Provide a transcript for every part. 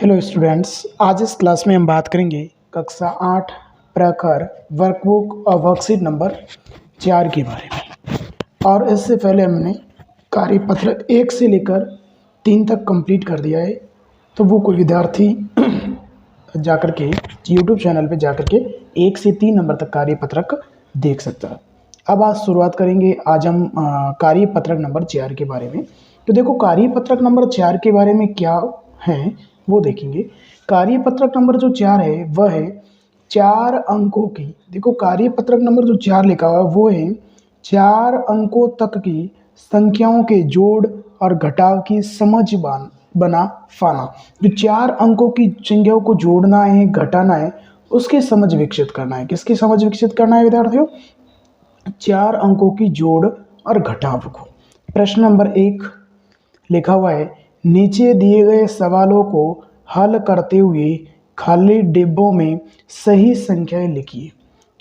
Hello students, आज इस class में हम बात करेंगे कक्षा 8 प्रखर वर्कबुक और वर्कशीट नंबर 4 के बारे में। और इससे पहले हमने कार्यपत्र 1 से लेकर 3 तक कंप्लीट कर दिया है, तो वो कोई विद्यार्थी जाकर के यूट्यूब चैनल पे जाकर के 1 से 3 नंबर तक कार्यपत्रक देख सकता है। अब आज शुरुआत करेंगे, आज हम कार्यपत्रक नंबर 4 के बारे में। तो देखो, कार्यपत्रक नंबर 4 के बारे में क्या है वो देखेंगे। कार्यपत्रक नंबर जो 4 है वह है 4 अंकों की। देखो, कार्यपत्रक नंबर जो 4 लिखा हुआ है वो है 4 अंकों तक की संख्याओं के जोड़ और घटाव की समझ बना पाना। जो 4 अंकों की संख्याओं को जोड़ना है, घटाना है, उसकी समझ विकसित करना है। किसकी समझ विकसित करना है विद्यार्थियों? 4 अंकों की जोड़ और घटाव को। प्रश्न नंबर 1 लिखा हुआ है, नीचे दिए गए सवालों को हल करते हुए खाली डिब्बों में सही संख्याएं लिखिए।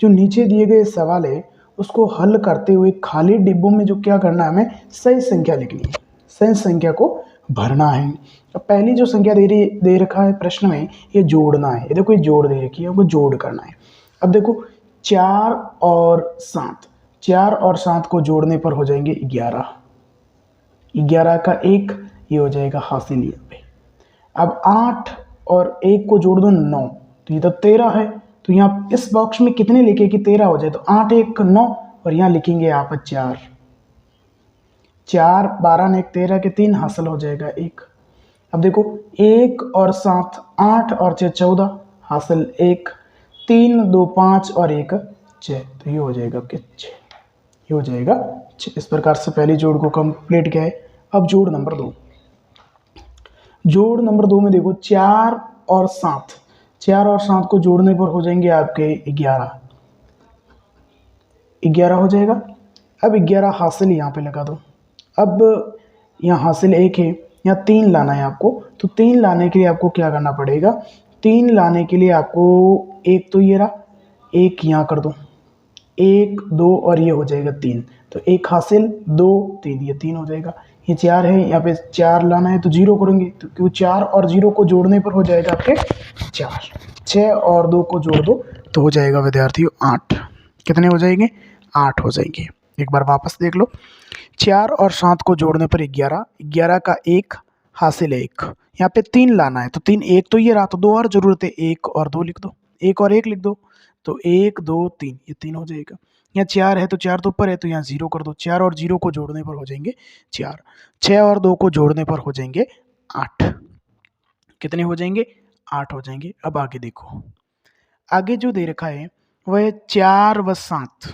जो नीचे दिए गए सवाल है उसको हल करते हुए खाली डिब्बों में जो क्या करना है, हमें सही संख्या लिखनी है, सही संख्या को भरना है। अब पहली जो संख्या दे रखा है प्रश्न में, ये जोड़ना है। ये देखो, ये जोड़ दे रखी है, हमको जोड़ करना है। अब देखो, 4 और 7, 4 और 7 को जोड़ने पर हो जाएंगे 11। 11 का 1 ये हो जाएगा हासिल यहाँ पे। अब 8 और 1 को जोड़ दो 9, तो ये तो 13 है। तो यहाँ इस बॉक्स में कितने लिखे कि 13 हो जाए, तो 8 1 9, और यहाँ लिखेंगे आप 4। 4 12 ने 1 13 के 3 हासिल हो जाएगा 1। अब देखो, 1 और 7 8 और 6 14 हासिल 1, 3 2 5 और 1 6, तो ये हो जाएगा आपके 6। ये हो जाएगा 6। इस प्रकार से पहली जोड़ को कंप्लीट किया है। अब जोड़ नंबर 2। जोड़ नंबर 2 में देखो, 4 और 7, 4 और 7 को जोड़ने पर हो जाएंगे आपके 11। 11 हो जाएगा। अब 11 हासिल यहाँ पे लगा दो। अब यहाँ हासिल 1 है, यहाँ 3 लाना है आपको। तो 3 लाने के लिए आपको क्या करना पड़ेगा? 3 लाने के लिए आपको एक तो ये रहा, एक यहाँ कर दो, 1 2 और ये हो जाएगा 3। तो 1 हासिल 2 3, ये 3 हो जाएगा। ये 4 है, यहाँ पे 4 लाना है तो 0 करेंगे, तो क्यों 4 और 0 को जोड़ने पर हो जाएगा आपके 4। 6 और 2 को जोड़ दो तो हो जाएगा विद्यार्थियों 8। कितने हो जाएंगे? 8 हो जाएंगे। एक बार वापस देख लो, 4 और 7 को जोड़ने पर 11, 11 का 1 हासिल 1, यहाँ पे 3 लाना है तो 3, 1 तो ये रहा, तो 2 और जरूरत है, 1 और 2 लिख दो, 1 और 1 लिख दो, तो 1 2 3, ये 3 हो जाएगा। यहाँ 4 है तो 4 तो ऊपर है, तो यहाँ 0 कर दो, 4 और 0 को जोड़ने पर हो जाएंगे 4। 6 और 2 को जोड़ने पर हो जाएंगे 8। कितने हो जाएंगे? 8 हो जाएंगे। अब आगे देखो, आगे जो दे रखा है वह है 4 व 7,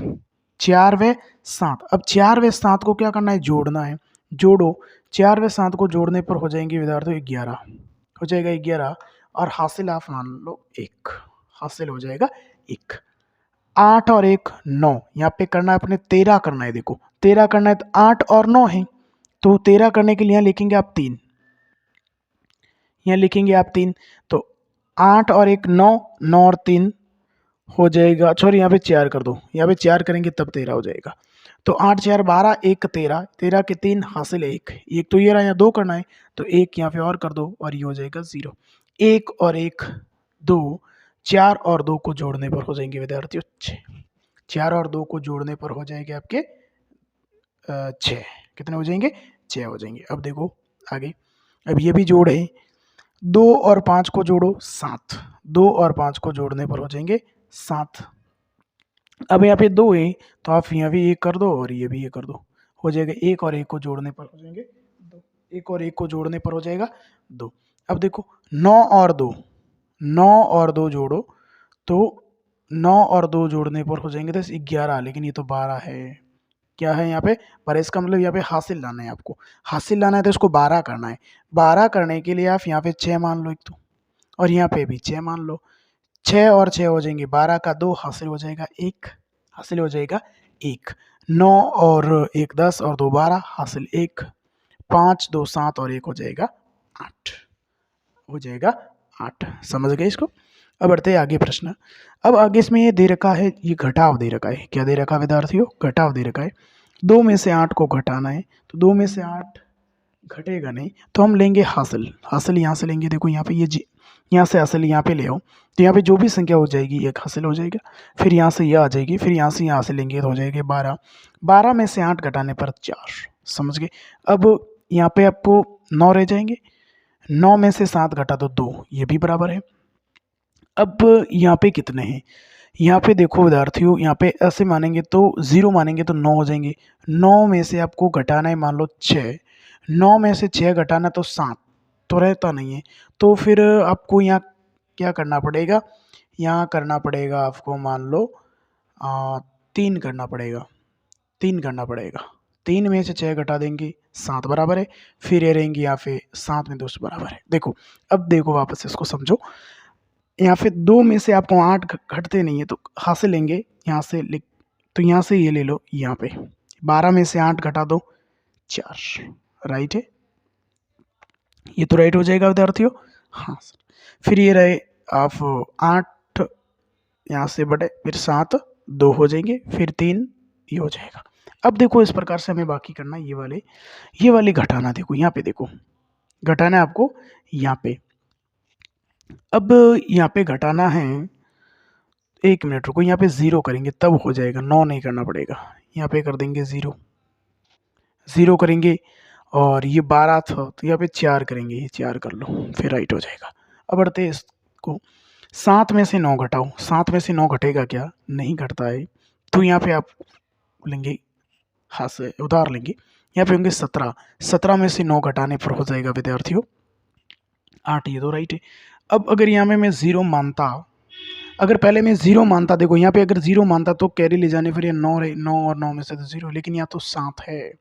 4 व 7। अब 4 व 7 को क्या करना है? जोड़ना है। जोड़ो, 4 व 7 को जोड़ने पर हो जाएंगे विद्यार्थियों 11, हो जाएगा 11, और हासिल आप मान लो 1, हासिल हो जाएगा 1। 8 और 1 9, यहाँ पे करना है अपने 13 करना है। देखो, 13 करना है तो 8 और 9 है, तो 13 करने के लिए यहाँ लिखेंगे आप 3, यहाँ लिखेंगे आप 3। तो 8 और 1 9, 9 और 3 हो जाएगा, सॉरी यहाँ पे 4 कर दो, यहाँ पे 4 करेंगे तब 13 हो जाएगा। तो 8 4 12, 1 13, 13 के 3 हासिल 1, एक तो ये रहा, यहाँ 2 करना है, तो 1 यहाँ पे और कर दो और ये हो जाएगा 0। 1 और 1 2, 4 और 2 को जोड़ने पर हो जाएंगे विद्यार्थियों 6। 4 और 2 को जोड़ने पर हो जाएंगे आपके 6। कितने हो जाएंगे? 6 हो जाएंगे। अब देखो आगे, अब ये भी जोड़ है, 2 और 5 को जोड़ो 7, 2 और 5 को जोड़ने पर हो जाएंगे 7। अब यहाँ पे 2 है तो आप यहाँ भी 1 कर दो और ये भी 1 कर दो, हो जाएगा 1 और 1 को जोड़ने पर हो जाएंगे 2। 1 और 1 को जोड़ने पर हो जाएगा 2। अब देखो, 9 और 2, 9 और 2 जोड़ो, तो 9 और 2 जोड़ने पर हो जाएंगे 10 11, लेकिन ये तो 12 है। क्या है यहाँ पे? पर इसका मतलब यहाँ पे हासिल लाना है आपको, हासिल लाना है तो इसको 12 करना है। 12 करने के लिए आप यहाँ पे 6 मान लो एक तो, और यहाँ पे भी 6 मान लो। 6 और 6 हो जाएंगे 12 का 2 हासिल हो जाएगा 1, हासिल हो जाएगा 1। 9 और 1 10 और 2 12 हासिल 1। 5 2 7 और 1 हो जाएगा 8, हो जाएगा 8। समझ गए इसको? अब बढ़ते हैं आगे प्रश्न। अब आगे इसमें ये दे रखा है, ये घटाव दे रखा है। क्या दे रखा है विद्यार्थियों? घटाव दे रखा है। 2 में से 8 को घटाना है, तो 2 में से 8 घटेगा नहीं, तो हम लेंगे हासिल। हासिल यहाँ से लेंगे, देखो यहाँ पे ये यहाँ से हासिल यहाँ पे ले आओ, तो यहाँ पे जो भी संख्या हो जाएगी एक हासिल हो जाएगा, फिर यहाँ से यह आ जाएगी, फिर यहाँ से यहाँ हासिल लेंगे तो हो जाएगी 12। 12 में से 8 घटाने पर 4, समझ गए। अब यहाँ पे आपको 9 रह जाएंगे, 9 में से 7 घटा दो 2, ये भी बराबर है। अब यहाँ पे कितने हैं, यहाँ पे देखो विद्यार्थियों, यहाँ पे ऐसे मानेंगे तो 0 मानेंगे तो 9 हो जाएंगे। 9 में से आपको घटाना है मान लो 6, 9 में से 6 घटाना तो 7, तो रहता नहीं है। तो फिर आपको यहाँ क्या करना पड़ेगा, यहाँ करना पड़ेगा आपको मान लो 3 करना पड़ेगा, 3 करना पड़ेगा। 3 में से 6 घटा देंगे 7 बराबर है, फिर ये रहेंगे यहाँ पे 7 में 2 बराबर है। देखो अब देखो वापस इसको समझो, यहाँ पे 2 में से आपको 8 घटते नहीं है तो हासिल लेंगे, यहाँ से लिख, तो यहाँ से ये ले लो, यहाँ पे 12 में से 8 घटा दो 4, राइट है, ये तो राइट हो जाएगा विद्यार्थियों। हाँ सर, फिर ये रहे आप 8 यहाँ से बटे, फिर 7 2 हो जाएंगे, फिर 3 ये हो जाएगा। अब देखो इस प्रकार से हमें बाकी करना है, ये वाले घटाना, देखो यहाँ पे देखो घटाना है आपको यहाँ पे। अब यहाँ पे घटाना है, 1 मिनट रुको, यहाँ पे 0 करेंगे तब हो जाएगा, 9 नहीं करना पड़ेगा, यहाँ पे कर देंगे 0, 0 करेंगे, और ये 12 था तो यहाँ पे 4 करेंगे, ये 4 कर लो, फिर राइट हो जाएगा। अब बढ़ते हैं इसको, 7 में से 9 घटाओ, 7 में से 9 घटेगा क्या, नहीं घटता है, तो यहाँ पे आप लेंगे हाथ से उधार लेंगे, यहाँ पे होंगे 17, 17 में से 9 घटाने पर हो जाएगा विद्यार्थियों 8, ये तो राइट है। अब अगर यहाँ में मैं 0 मानता, अगर पहले मैं 0 मानता, देखो यहाँ पे अगर 0 मानता तो कैरी ले जाने, फिर ये 9 रहे, 9 और 9 में से तो 0, लेकिन यहाँ तो 7 है।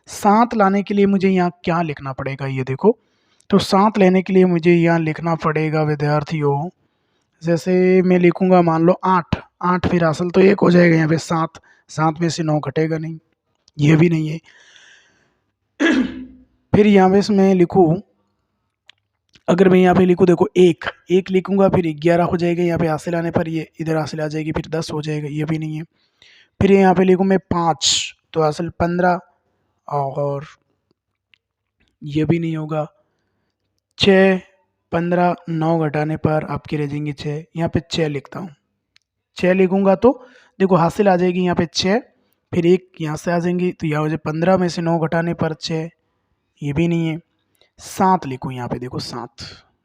7 लाने के लिए मुझे यहाँ क्या लिखना पड़ेगा, ये देखो, तो 7 लेने के लिए मुझे यहाँ लिखना पड़ेगा विद्यार्थियों, जैसे मैं लिखूंगा मान लो 8, 8 फिर हासिल तो 1 हो जाएगा, यहाँ पे 7, 7 में से 9 घटेगा नहीं, ये भी नहीं है। फिर यहाँ पे मैं लिखूँ, अगर मैं यहाँ पे लिखूँ, देखो 1 लिखूंगा, फिर 11 हो जाएगा, यहाँ पे हासिल आने पर ये इधर हासिल आ जाएगी, फिर 10 हो जाएगा, ये भी नहीं है। फिर यहाँ पे लिखूँ मैं 5, तो हासिल 15, और ये भी नहीं होगा। 6, 15, 9 घटाने पर आपके रह जाएंगे 6, यहाँ पे 6 लिखता हूँ, 6 लिखूंगा तो देखो हासिल आ जाएगी यहाँ पे 6, फिर 1 यहाँ से आ जाएंगी, तो यहाँ हो जाए 15 में से 9 घटाने पर 6, ये भी नहीं है। 7 लिखूँ यहाँ पे, देखो 7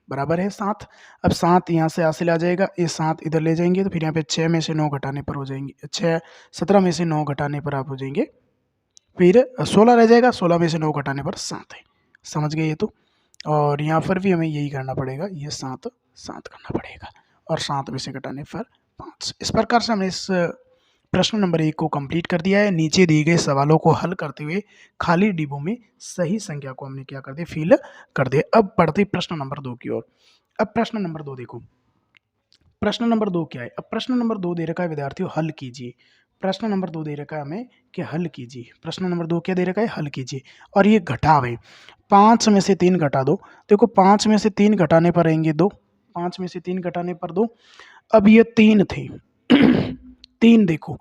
बराबर है 7, अब 7 यहाँ से हासिल आ जाएगा, ये 7 इधर ले जाएंगे, तो फिर यहाँ पे 6 में से 9 घटाने पर हो जाएंगे 6, 17 में से 9 घटाने पर आप हो जाएंगे, फिर 16 रह जाएगा, 16 में से 9 घटाने पर 7 है, समझ गए ये तो। और यहाँ पर भी हमें यही करना पड़ेगा, ये 7 7 करना पड़ेगा, और 7 में से घटाने पर 5। इस प्रकार से हमने इस प्रश्न नंबर 1 को कंप्लीट कर दिया है। नीचे दिए गए सवालों को हल करते हुए खाली डिब्बों में सही संख्या को हमने क्या कर दिया, फिल कर दिया। अब बढ़ते प्रश्न नंबर 2 की ओर। अब प्रश्न नंबर 2 देखो, प्रश्न नंबर 2 क्या है, अब प्रश्न नंबर 2 दे रखा है विद्यार्थियों, हल कीजिए। प्रश्न नंबर 2 दे रखा है हमें कि हल कीजिए, प्रश्न नंबर 2 क्या दे रखा है, हल कीजिए, और ये घटाव है। 5 में से 3 घटा दो, देखो 5 में से 3 घटाने पर रहेंगे 2, 5 में से 3 घटाने पर 2। अब ये 3 थे 3 देखो,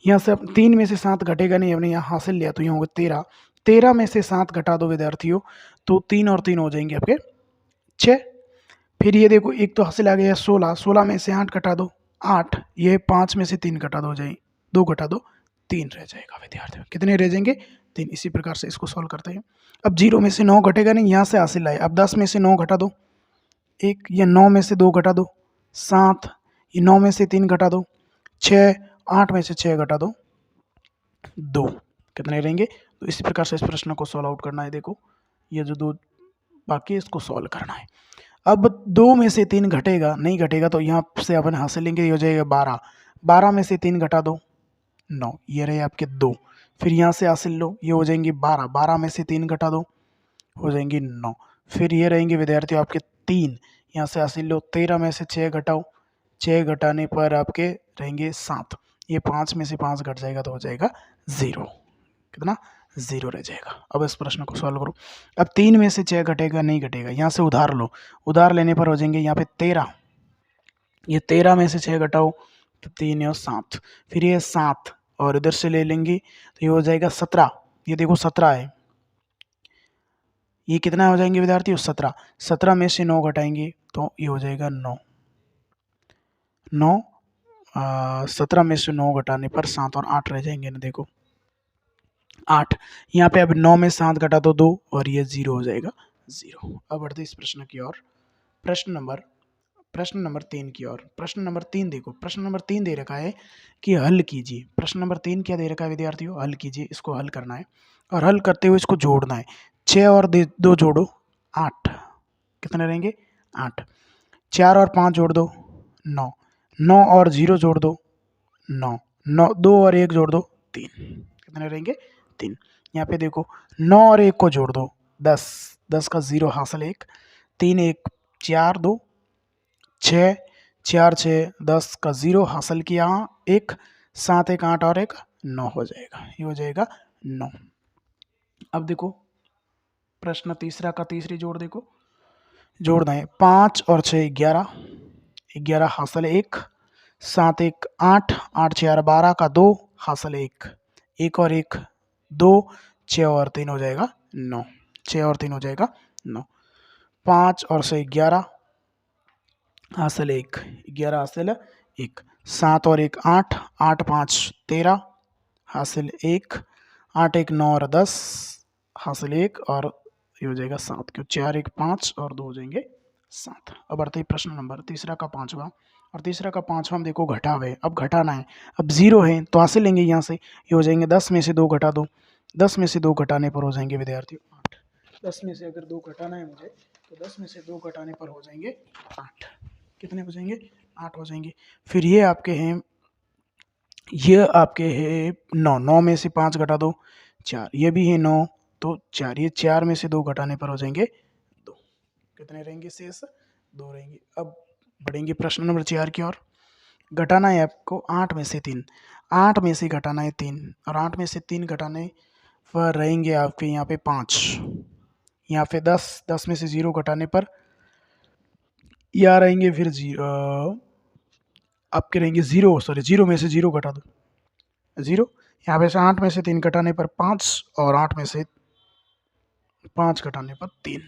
यहाँ से 3 में से 7 घटेगा नहीं, हमने यहाँ हासिल लिया, तो यहाँ होगा 13, 13 में से 7 घटा दो विद्यार्थियों, तो 3 और 3 हो जाएंगे आपके 6। फिर ये देखो एक तो हासिल आ गया 16, 16 में से 8 घटा दो 8, ये 5 में से 3 घटा दो, जाए 2 घटा दो 3 रह जाएगा विद्यार्थियों, कितने रह जाएंगे 3। इसी प्रकार से इसको सॉल्व करते हैं। अब 0 में से 9 घटेगा नहीं, यहाँ से हासिल आए, अब 10 में से 9 घटा दो 1, ये 9 में से 2 घटा दो 7, ये 9 में से 3 घटा दो 6, 8 में से 6 घटा दो 2, कितने रहेंगे। तो इसी प्रकार से इस प्रश्न को सॉल्व आउट करना है। देखो ये जो 2 बाकी है इसको सॉल्व करना है। अब 2 में से 3 घटेगा नहीं, घटेगा तो यहाँ से अपन हासिल लेंगे, ये हो जाएगा 12, 12 में से 3 घटा दो 9, ये रहे आपके 2, फिर यहाँ से हासिल लो, ये हो जाएंगे 12, 12 में से 3 घटा दो हो जाएंगे 9, फिर ये रहेंगे विद्यार्थियों आपके 3, यहाँ से हासिल लो, 13 में से 6 घटाओ, 6 घटाने पर आपके रहेंगे 7, ये 5 में से 5 घट जाएगा तो हो जाएगा 0, कितना 0 रह जाएगा। अब इस प्रश्न को सॉल्व करो। अब 3 में से 6 घटेगा नहीं, घटेगा, यहाँ से उधार लो, उधार लेने पर हो जाएंगे यहाँ पे 13, ये 13 में से 6 घटाओ तो 3 और 7, फिर ये 7 और इधर से ले लेंगे तो ये हो जाएगा 17, ये देखो 17 है, ये कितना हो जाएंगे विद्यार्थियों 17, 17 में से 9 घटाएंगे तो ये हो जाएगा 9। 9 17 में से 9 घटाने पर 7 और 8 रह जाएंगे ना, देखो 8। यहाँ पे अब 9 में 7 घटा दो 2 और ये 0 हो जाएगा 0। अब बढ़ते इस प्रश्न की ओर, प्रश्न नंबर 3 की ओर। प्रश्न नंबर 3 देखो, प्रश्न नंबर 3 दे रखा है कि हल कीजिए। प्रश्न नंबर 3 क्या दे रखा है विद्यार्थियों? हल कीजिए, इसको हल करना है और हल करते हुए इसको जोड़ना है। 6 और 2 जोड़ो 8, कितने रहेंगे? 8। 4 और 5 जोड़ दो 9। 9 और 0 जोड़ दो 9। 9 2 और 1 जोड़ दो 3, कितने रहेंगे? 3। यहाँ पे देखो 9 और 1 को जोड़ दो 10। 10 का 0 हासिल 1। 3 1 4 2 6। 4 6 10 का 0 हासिल किया 1। 7 1 8 और 1 9 हो जाएगा, ये हो जाएगा 9। अब देखो प्रश्न तीसरा का तीसरी जोड़ देखो, जोड़ना है 5 और 6 11। 11 हासिल 1। 7 1 8। 8 4 12 का 2 हासिल 1। 1 और 1 2। 6 और 3 हो जाएगा 9। 6 और 3 हो जाएगा 9। 5 और 6 11 हासिल 1। 11 हासिल 1। 7 और 1 8। 8 5 13 हासिल 1। 8 1 9 और 10 हासिल 1 और ये हो जाएगा 7, क्यों 4 1 5 और 2 हो जाएंगे 7। अब बढ़ते ही प्रश्न नंबर तीसरा का पांचवा, और तीसरा का पांचवा हम देखो घटा हुए, अब घटाना है। अब 0 है तो हासिल लेंगे यहाँ से, ये हो जाएंगे 10 में से 2 घटा दो। 10 में से 2 घटाने पर हो जाएंगे विद्यार्थियों 8। 10 में से अगर 2 घटाना है मुझे तो 10 में से 2 घटाने पर हो जाएंगे 8। कितने हो जाएंगे? 8 हो जाएंगे। फिर ये आपके हैं 9। 9 में से 5 घटा दो 4, ये भी है 9 तो 4। ये 4 में से 2 घटाने पर हो जाएंगे 2, कितने रहेंगे शेष? 2 रहेंगे। अब बढ़ेंगे प्रश्न नंबर 4 की ओर। घटाना है आपको 8 में से 3। 8 में से घटाना है 3 और 8 में से 3 घटाने पर रहेंगे आपके यहाँ पे 5। यहाँ पे 10। 10 में से 0 घटाने पर यहाँ रहेंगे फिर 0, आपके रहेंगे 0, सॉरी 0 में से 0 घटा दो 0। यहाँ पे से 8 में से 3 घटाने पर 5 और 8 में से 5 घटाने पर 3।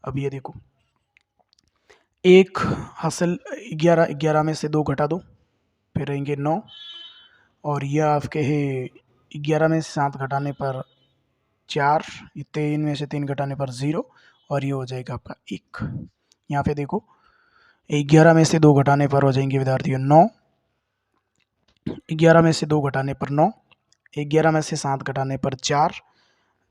अब ये देखो 1 हासिल 11। 11 में से 2 घटा दो फिर रहेंगे 9 और यह आपके है 11 में से 7 घटाने पर 4। 3 में से 3 घटाने पर 0 और ये हो जाएगा आपका 1। यहाँ पे देखो 11 में से 2 घटाने पर हो जाएंगे विद्यार्थियों 9। 11 में से 2 घटाने पर 9। 11 में से 7 घटाने पर 4।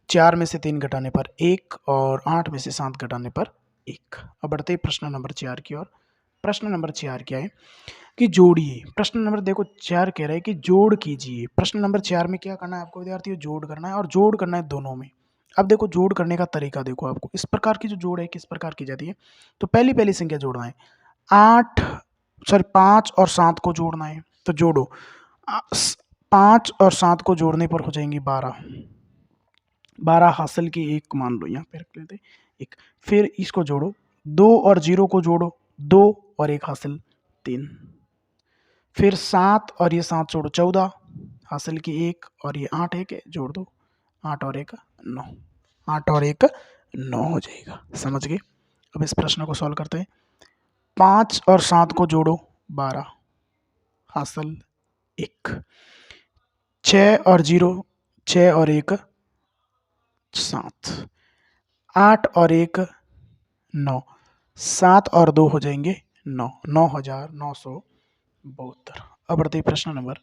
4 में से 3 घटाने पर 1 और 8 में से 7 घटाने पर 1। अब बढ़ते हैं प्रश्न नंबर 4 की ओर। प्रश्न नंबर 4 क्या है कि जोड़िए। प्रश्न नंबर देखो 4 कह रहा है कि जोड़ कीजिए। प्रश्न नंबर 4 में क्या करना है आपको विद्यार्थियों? जोड़ करना है और जोड़ करना है दोनों में। अब देखो जोड़ करने का तरीका देखो, आपको इस प्रकार की जो जोड़ है किस प्रकार की जाती है। तो पहली संख्या जोड़ना है 5 और 7 को जोड़ना है, तो जोड़ो 5 और 7 को जोड़ने पर हो जाएंगी 12। 12 हासिल की 1 मान लो, यहाँ पे रख लेते 1। फिर इसको जोड़ो 2 और 0 को जोड़ो 2 और 1 हासिल 3। फिर 7 और ये 7 जोड़ो 14 हासिल की 1 और ये 8 1 है, जोड़ दो 8 और 1 9। 8 और 1 9 हो जाएगा, समझ गए? अब इस प्रश्न को सॉल्व करते हैं। 5 और 7 को जोड़ो 12 हासिल 1। 6 और 0 6 और 1 7। 8 और 1 9। 7 और 2 हो जाएंगे 9। 9,972। अब बढ़ते प्रश्न नंबर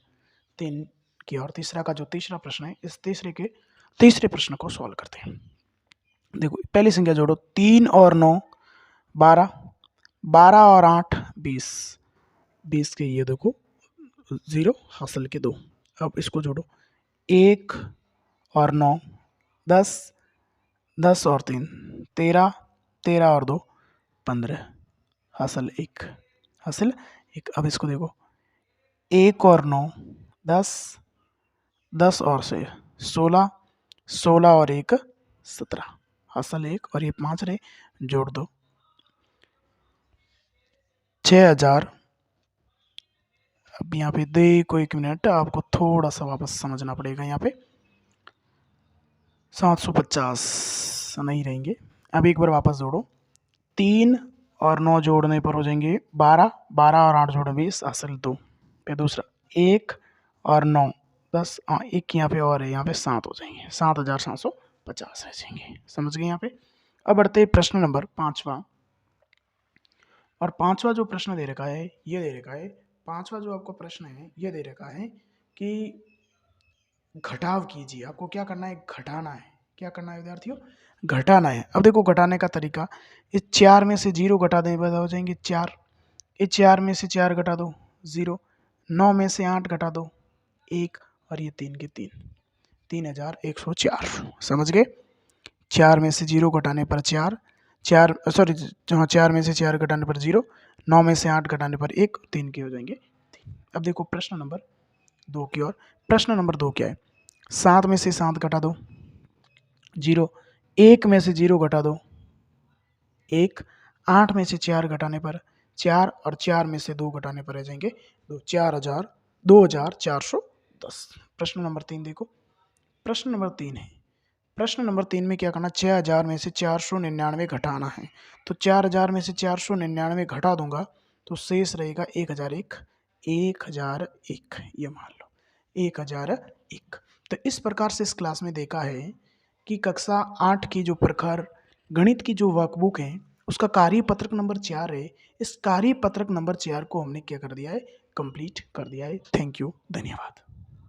3 की और। तीसरा का जो तीसरा प्रश्न है, इस तीसरे प्रश्न को सॉल्व करते हैं। देखो पहली संख्या जोड़ो 3 और 9 12। 12 और 8 20। 20 के ये देखो 0 हासिल के 2। अब इसको जोड़ो 1 और 9 10। 10 और 3 13। 13 और 2 15 हासिल 1। हासिल 1। अब इसको देखो 1 और 9 10। 10 और से 16। 16 और 1 17 हासिल 1 और ये 5 रहे, जोड़ दो 6000। अब यहाँ पे देखो 1 मिनट, आपको थोड़ा सा वापस समझना पड़ेगा। यहाँ पे 750 नहीं रहेंगे। अब एक बार वापस जोड़ो 3 और 9 जोड़ने पर हो जाएंगे 12, 12 और 8 जोड़े 20, हासिल 2। फिर दूसरा 1 और 9 10, हाँ एक यहाँ पे और है, यहाँ पे 7 हो जाएंगे, 7,750 रह जाएंगे। समझ गए यहाँ पे। अब बढ़ते हैं प्रश्न नंबर 5वां। और 5वां जो प्रश्न दे रखा है ये दे रखा है, 5वां जो आपको प्रश्न है ये दे रखा है कि घटाव कीजिए। आपको क्या करना है, घटाना है। क्या करना है विद्यार्थियों, घटाना है। अब देखो घटाने का तरीका, इस 4 में से 0 घटा दें बस हो जाएंगे 4, इस 4 में से 4 घटा दो 0, 9 में से 8 घटा दो 1, और ये 3 के 3, 3104। समझ गए। 4 में से 0 घटाने पर 4, 4 सॉरी हाँ 4 में से 4 घटाने पर 0, 9 में से 8 घटाने पर 1, 3 के हो जाएंगे 3। अब देखो प्रश्न नंबर 2 की ओर। प्रश्न नंबर 2 क्या है, 7 में से 7 घटा दो 0, 1 में से 0 घटा दो 1, 8 में से 4 घटाने पर 4, और 4 में से 2 घटाने पर रह जाएंगे 2, 2410। प्रश्न नंबर 3 देखो। प्रश्न नंबर 3 है, प्रश्न नंबर 3 में क्या करना, 6000 में से 499 घटाना है। तो 4000 में से 499 घटा दूंगा तो शेष रहेगा 1001, 1001 ये मान लो 1001। तो इस प्रकार से इस क्लास में देखा है कि कक्षा 8 की जो प्रखर गणित की जो वर्कबुक है उसका कार्यपत्रक नंबर 4 है। इस कार्यपत्रक नंबर 4 को हमने क्या कर दिया है, कंप्लीट कर दिया है। थैंक यू, धन्यवाद।